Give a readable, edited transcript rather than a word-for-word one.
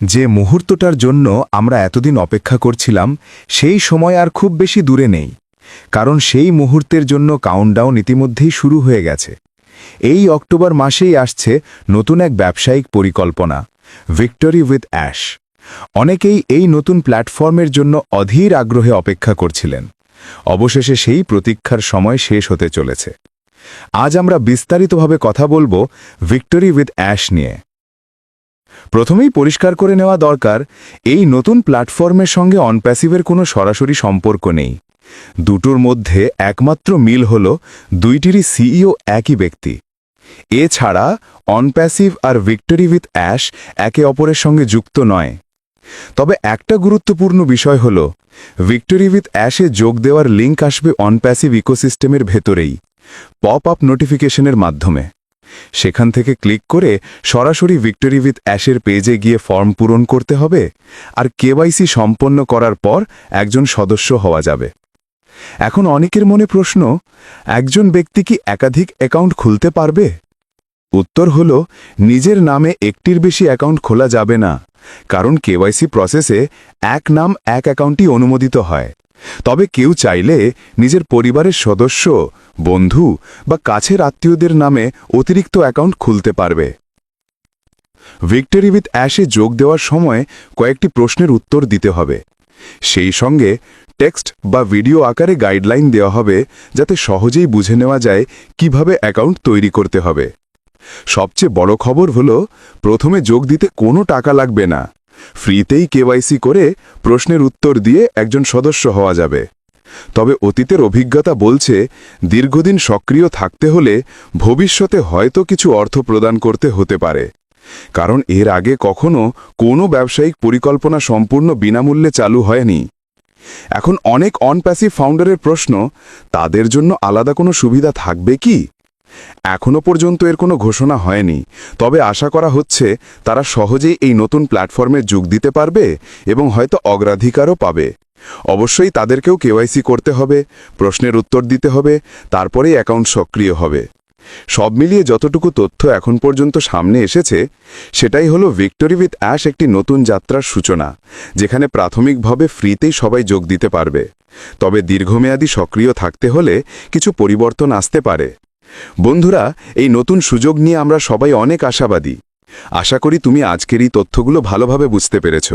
যে মুহূর্তটার জন্য আমরা এতদিন অপেক্ষা করছিলাম সেই সময় আর খুব বেশি দূরে নেই, কারণ সেই মুহূর্তের জন্য কাউন্টডাউন ইতিমধ্যেই শুরু হয়ে গেছে। এই অক্টোবর মাসেই আসছে নতুন এক ব্যবসায়িক পরিকল্পনা, ভিক্টরি উইথ অ্যাশ। অনেকেই এই নতুন প্ল্যাটফর্মের জন্য অধীর আগ্রহে অপেক্ষা করছিলেন। অবশেষে সেই প্রতীক্ষার সময় শেষ হতে চলেছে। আজ আমরা বিস্তারিতভাবে কথা বলবো ভিক্টরি উইথ অ্যাশ নিয়ে। প্রথমেই পরিষ্কার করে নেওয়া দরকার, এই নতুন প্ল্যাটফর্মের সঙ্গে অনপ্যাসিভের কোনো সরাসরি সম্পর্ক নেই। দুটোর মধ্যে একমাত্র মিল হল দুইটিরই সিইও একই ব্যক্তি। এছাড়া অনপ্যাসিভ আর ভিক্টরি উইথ অ্যাশ একে অপরের সঙ্গে যুক্ত নয়। তবে একটা গুরুত্বপূর্ণ বিষয় হল, ভিক্টরি উইথ অ্যাশে যোগ দেওয়ার লিঙ্ক আসবে অনপ্যাসিভ ইকোসিস্টেমের ভেতরেই, পপ আপ নোটিফিকেশনের মাধ্যমে। সেখান থেকে ক্লিক করে সরাসরি ভিক্টরি উইথ অ্যাশের পেজে গিয়ে ফর্ম পূরণ করতে হবে, আর কেওয়াইসি সম্পন্ন করার পর একজন সদস্য হওয়া যাবে। এখন অনেকের মনে প্রশ্ন, একজন ব্যক্তি কি একাধিক অ্যাকাউন্ট খুলতে পারবে? উত্তর হল, নিজের নামে একটির বেশি অ্যাকাউন্ট খোলা যাবে না, কারণ কেওয়াইসি প্রসেসে এক নাম এক অ্যাকাউন্টই অনুমোদিত হয়। তবে কেউ চাইলে নিজের পরিবারের সদস্য, বন্ধু বা কাছের আত্মীয়দের নামে অতিরিক্ত অ্যাকাউন্ট খুলতে পারবে। ভিক্টরি উইথ অ্যাশে যোগ দেওয়ার সময় কয়েকটি প্রশ্নের উত্তর দিতে হবে। সেই সঙ্গে টেক্সট বা ভিডিও আকারে গাইডলাইন দেওয়া হবে, যাতে সহজেই বুঝে নেওয়া যায় কিভাবে অ্যাকাউন্ট তৈরি করতে হবে। সবচেয়ে বড় খবর হল, প্রথমে যোগ দিতে কোনো টাকা লাগবে না। ফ্রিতেই কেওয়াইসি করে প্রশ্নের উত্তর দিয়ে একজন সদস্য হওয়া যাবে। তবে অতীতের অভিজ্ঞতা বলছে, দীর্ঘদিন সক্রিয় থাকতে হলে ভবিষ্যতে হয়তো কিছু অর্থ প্রদান করতে হতে পারে, কারণ এর আগে কখনো কোনো ব্যবসায়িক পরিকল্পনা সম্পূর্ণ বিনামূল্যে চালু হয়নি। এখন অনেক অনপ্যাসিভ ফাউন্ডারের প্রশ্ন, তাদের জন্য আলাদা কোনো সুবিধা থাকবে কি? এখনো পর্যন্ত এর কোনো ঘোষণা হয়নি, তবে আশা করা হচ্ছে তারা সহজেই এই নতুন প্ল্যাটফর্মে যোগ দিতে পারবে এবং হয়তো অগ্রাধিকারও পাবে। অবশ্যই তাদেরকেও কেওয়াইসি করতে হবে, প্রশ্নের উত্তর দিতে হবে, তারপরেই অ্যাকাউন্ট সক্রিয় হবে। সব মিলিয়ে যতটুকু তথ্য এখন পর্যন্ত সামনে এসেছে, সেটাই হলো ভিক্টরি উইথ অ্যাশ একটি নতুন যাত্রার সূচনা, যেখানে প্রাথমিকভাবে ফ্রিতেই সবাই যোগ দিতে পারবে। তবে দীর্ঘমেয়াদী সক্রিয় থাকতে হলে কিছু পরিবর্তন আসতে পারে। বন্ধুরা, এই নতুন সুযোগ নিয়ে আমরা সবাই অনেক আশাবাদী। আশা করি তুমি আজকের এই তথ্যগুলো ভালোভাবে বুঝতে পেরেছ।